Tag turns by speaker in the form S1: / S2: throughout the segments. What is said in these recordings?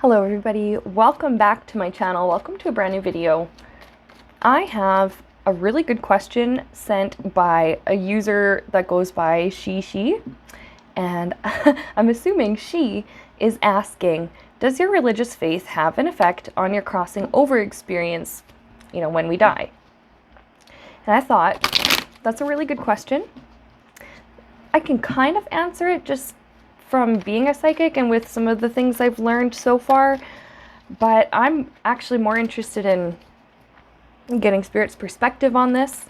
S1: Hello everybody, welcome back to my channel. Welcome to a brand new video. I have a really good question sent by a user that goes by she, and I'm assuming she is asking, does your religious faith have an effect on your crossing over experience, when we die? And I thought, that's a really good question. I can kind of answer it just from being a psychic and with some of the things I've learned so far, but I'm actually more interested in getting Spirit's perspective on this.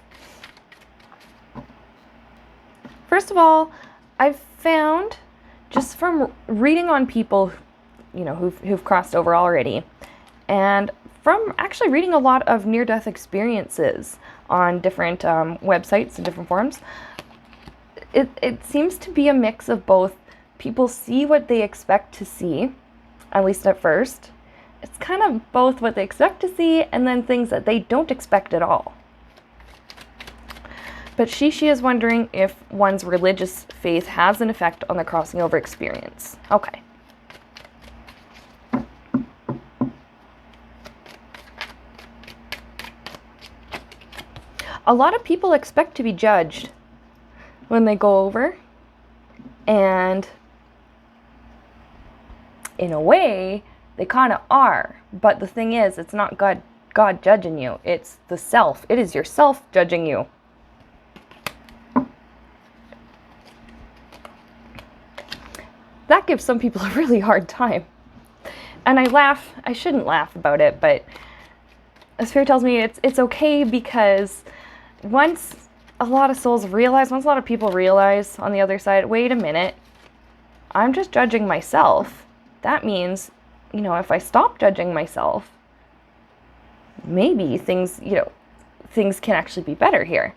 S1: First of all, I've found, just from reading on people, who've crossed over already, and from actually reading a lot of near-death experiences on different websites and different forums, it seems to be a mix of both. People see what they expect to see, at least at first. It's kind of both what they expect to see and then things that they don't expect at all. But she is wondering if one's religious faith has an effect on the crossing over experience. Okay. A lot of people expect to be judged when they go over, and in a way, they kind of are. But the thing is, it's not God judging you. It's the self. It is yourself judging you. That gives some people a really hard time. And I laugh. I shouldn't laugh about it, but Spirit tells me it's okay, because once a lot of people realize on the other side, wait a minute, I'm just judging myself. That means, if I stop judging myself, maybe things can actually be better here.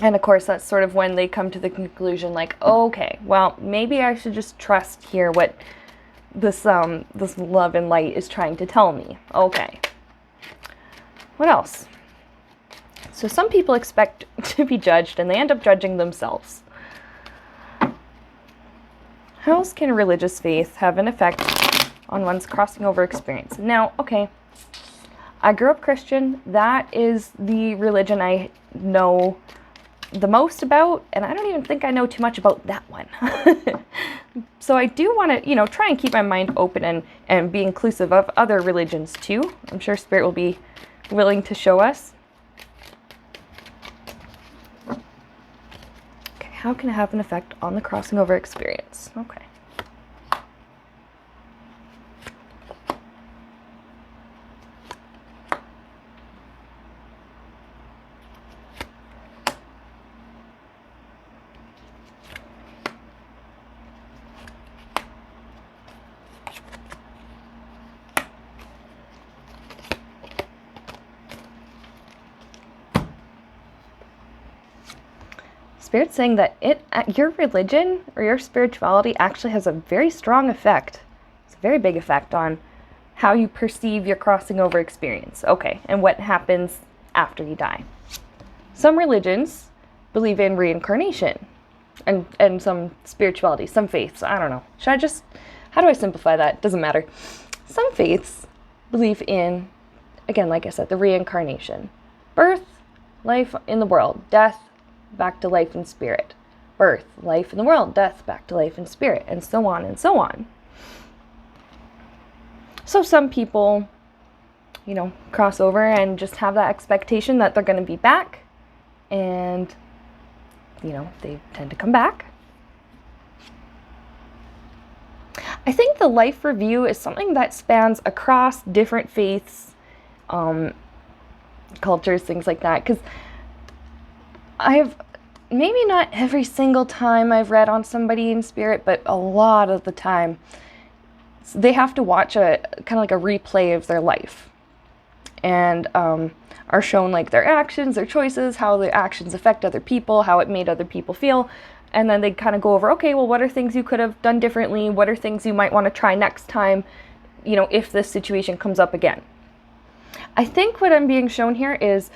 S1: And of course, that's sort of when they come to the conclusion, like, okay, well, maybe I should just trust here what this love and light is trying to tell me. Okay. What else? So some people expect to be judged, and they end up judging themselves. How else can religious faith have an effect on one's crossing over experience? Now, okay, I grew up Christian. That is the religion I know the most about, and I don't even think I know too much about that one. So I do want to, try and keep my mind open and be inclusive of other religions too. I'm sure Spirit will be willing to show us. How can it have an effect on the crossing over experience? Okay. Spirit's saying that your religion or your spirituality actually has a very strong effect. It's a very big effect on how you perceive your crossing over experience. Okay, and what happens after you die. Some religions believe in reincarnation and some spirituality, some faiths, I don't know. How do I simplify that? Doesn't matter. Some faiths believe in, again, like I said, the reincarnation. Birth, life in the world, death, back to life and spirit. Birth, life in the world, death, back to life and spirit, and so on and so on. So some people, cross over and just have that expectation that they're going to be back, and, they tend to come back. I think the life review is something that spans across different faiths, cultures, things like that, because maybe not every single time I've read on somebody in spirit, but a lot of the time, they have to watch a kind of like a replay of their life, and are shown like their actions, their choices, how the actions affect other people, how it made other people feel, and then they kind of go over, okay, well, what are things you could have done differently? What are things you might want to try next time, if this situation comes up again? I think what I'm being shown here is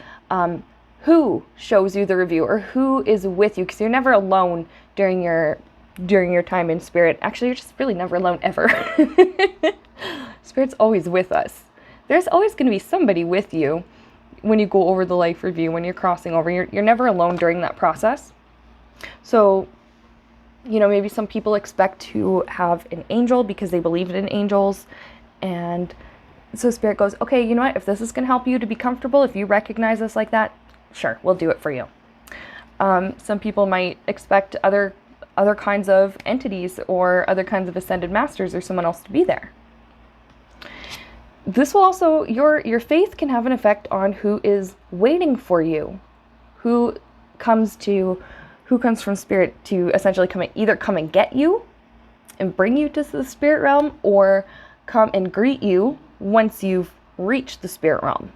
S1: who shows you the review, or who is with you, because you're never alone during your during your time in spirit. Actually, you're just really never alone ever. Spirit's always with us. There's always going to be somebody with you when you go over the life review, when you're crossing over. You're never alone during that process. So, you know, maybe some people expect to have an angel because they believe in angels. And so Spirit goes, okay, you know what? If this is going to help you to be comfortable, if you recognize this like that, sure, we'll do it for you. Some people might expect other kinds of entities or other kinds of ascended masters or someone else to be there. This will also, your faith can have an effect on who is waiting for you, who comes from Spirit to essentially either come and get you and bring you to the spirit realm, or come and greet you once you've reached the spirit realm.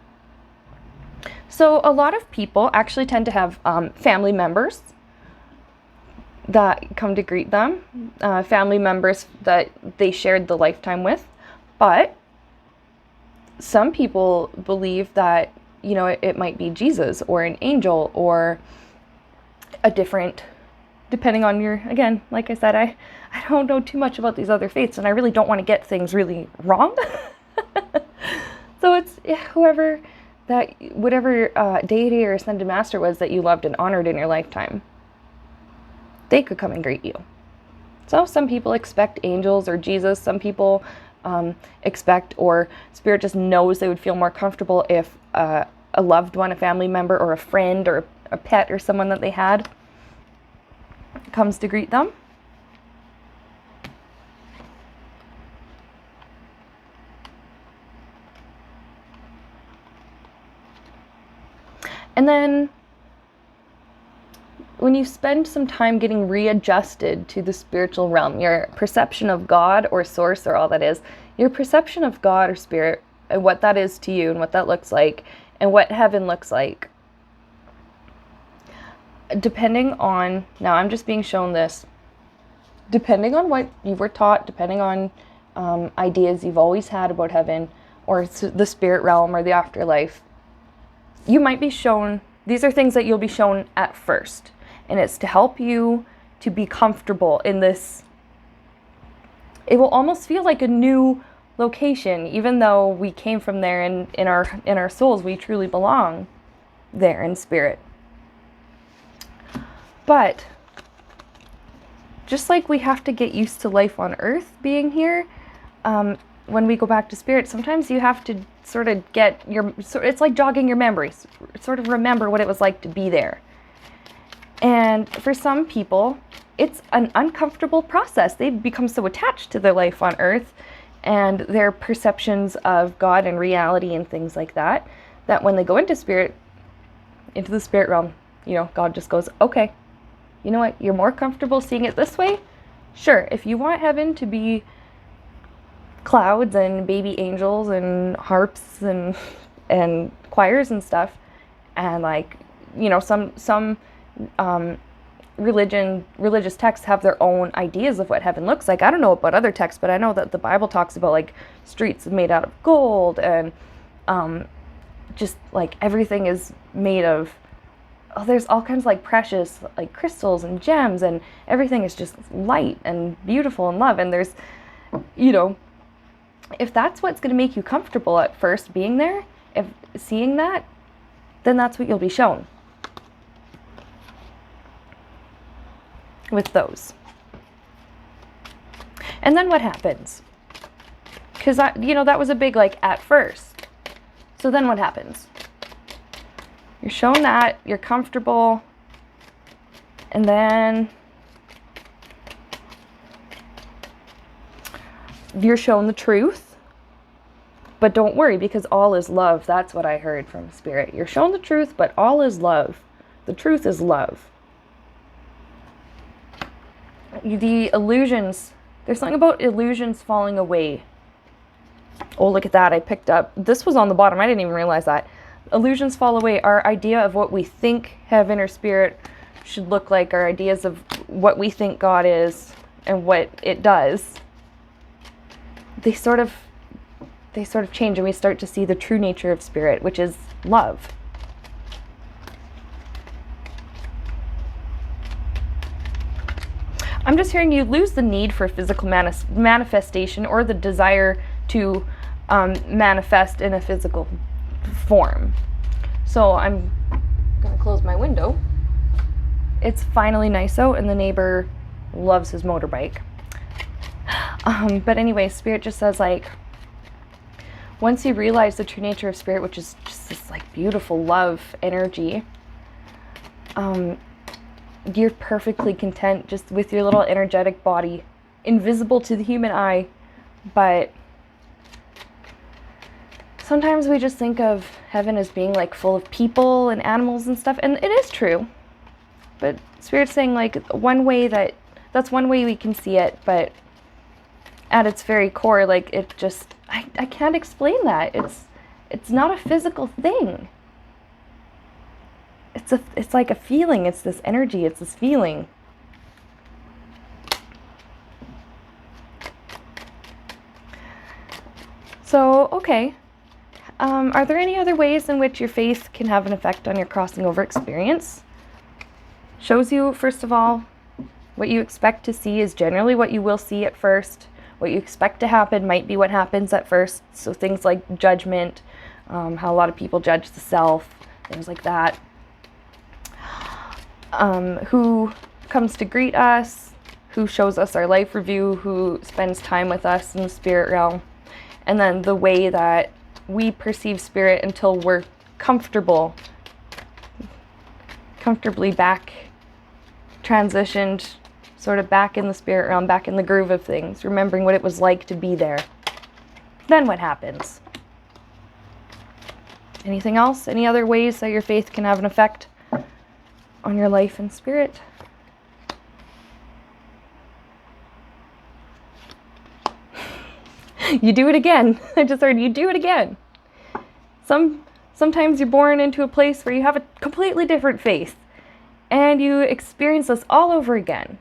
S1: So a lot of people actually tend to have family members that come to greet them, family members that they shared the lifetime with, but some people believe that, you know, it might be Jesus or an angel or a different, depending on your, again, like I said, I don't know too much about these other faiths, and I really don't want to get things really wrong. So it's whatever deity or ascended master was that you loved and honored in your lifetime, they could come and greet you. So some people expect angels or Jesus. Some people expect, or Spirit just knows they would feel more comfortable if a loved one, a family member, or a friend, or a pet, or someone that they had comes to greet them. And then when you spend some time getting readjusted to the spiritual realm, your perception of God or source, or all that is, your perception of God or spirit, and what that is to you, and what that looks like, and what heaven looks like, depending on, now I'm just being shown this, depending on what you were taught, depending on ideas you've always had about heaven or the spirit realm or the afterlife, you might be shown, these are things that you'll be shown at first. And it's to help you to be comfortable in this. It will almost feel like a new location, even though we came from there, and in our souls we truly belong there in spirit. But just like we have to get used to life on earth being here, when we go back to spirit, sometimes you have to sort of it's like jogging your memories, sort of remember what it was like to be there. And for some people, it's an uncomfortable process. They've become so attached to their life on earth and their perceptions of God and reality and things like that, that when they go into the spirit realm, you know, God just goes, okay, you know what, you're more comfortable seeing it this way? Sure, if you want heaven to be clouds and baby angels and harps and choirs and stuff, and like, you know, some religious texts have their own ideas of what heaven looks like. I don't know about other texts, but I know that the Bible talks about like streets made out of gold, and just like everything is made of, there's all kinds of like precious like crystals and gems, and everything is just light and beautiful and love. And there's, you know, if that's what's going to make you comfortable at first being there, if seeing that, then that's what you'll be shown with those. And then what happens? Because you know, that was a big like at first. So then what happens? You're shown that, you're comfortable, and then you're shown the truth. But don't worry, because all is love. That's what I heard from Spirit. You're shown the truth, but all is love. The truth is love. The illusions, there's something about illusions falling away. Oh, look at that. I picked up, this was on the bottom. I didn't even realize that. Illusions fall away. Our idea of what we think heaven or spirit should look like, our ideas of what we think God is and what it does, they sort of change, and we start to see the true nature of spirit, which is love. I'm I'm just hearing you lose the need for physical manifestation or the desire to manifest in a physical form. So I'm gonna close my window. It's finally nice out and the neighbor loves his motorbike. But anyway, Spirit just says, like, once you realize the true nature of Spirit, which is just this like beautiful love energy, you're perfectly content just with your little energetic body, invisible to the human eye. But sometimes we just think of heaven as being like full of people and animals and stuff, and it is true. But Spirit's saying, like, that's one way we can see it, but at its very core, like, it just, I can't explain that. It's not a physical thing. It's like a feeling. It's this energy. It's this feeling. So, okay. Are there any other ways in which your faith can have an effect on your crossing over experience? Shows you, first of all, what you expect to see is generally what you will see at first. What you expect to happen might be what happens at first. So things like judgment, how a lot of people judge the self, things like that. Who comes to greet us, who shows us our life review, who spends time with us in the spirit realm, and then the way that we perceive Spirit until we're comfortably back, transitioned, sort of back in the spirit realm, back in the groove of things, remembering what it was like to be there. Then what happens? Anything else? Any other ways that your faith can have an effect on your life and spirit? You do it again. I just heard you do it again. Sometimes you're born into a place where you have a completely different faith, and you experience this all over again.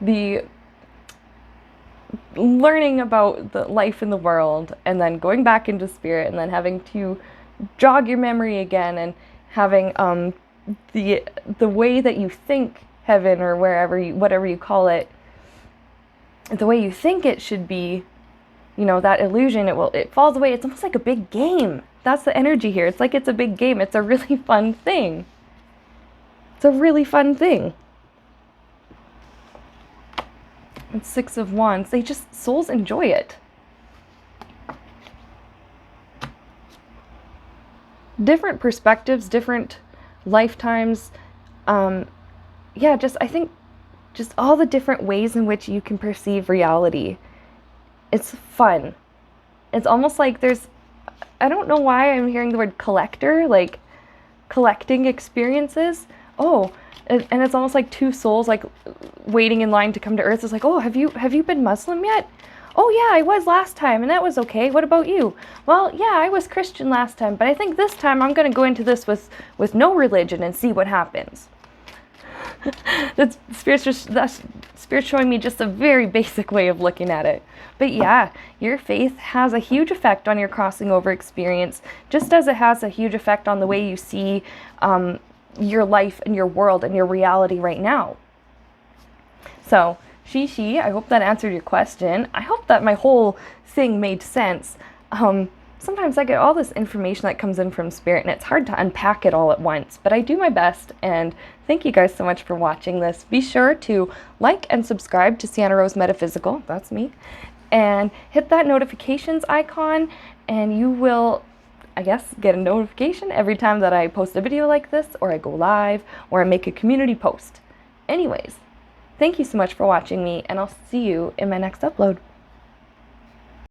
S1: The learning about the life in the world, and then going back into spirit, and then having to jog your memory again, and having the way that you think heaven or whatever you call it, the way you think it should be, that illusion, it falls away. It's almost like a big game. That's the energy here. It's like it's a big game. It's a really fun thing. It's a really fun thing. And Six of Wands, souls enjoy it. Different perspectives, different lifetimes. I think just all the different ways in which you can perceive reality. It's fun. It's almost like I don't know why I'm hearing the word collector, like collecting experiences. Oh, and it's almost like two souls like waiting in line to come to Earth. It's like, oh, have you been Muslim yet? Oh yeah, I was last time and that was okay. What about you? Well, yeah, I was Christian last time, but I think this time I'm going to go into this with no religion and see what happens. That's Spirit showing me just a very basic way of looking at it. But yeah, your faith has a huge effect on your crossing over experience, just as it has a huge effect on the way you see your life and your world and your reality right now. So, she, I hope that answered your question. I hope that my whole thing made sense. Sometimes I get all this information that comes in from Spirit, and it's hard to unpack it all at once, but I do my best, and thank you guys so much for watching this. Be sure to like and subscribe to Sienna Rose Metaphysical, that's me, and hit that notifications icon, and you will, I guess, get a notification every time that I post a video like this, or I go live, or I make a community post. Anyways, thank you so much for watching me, and I'll see you in my next upload.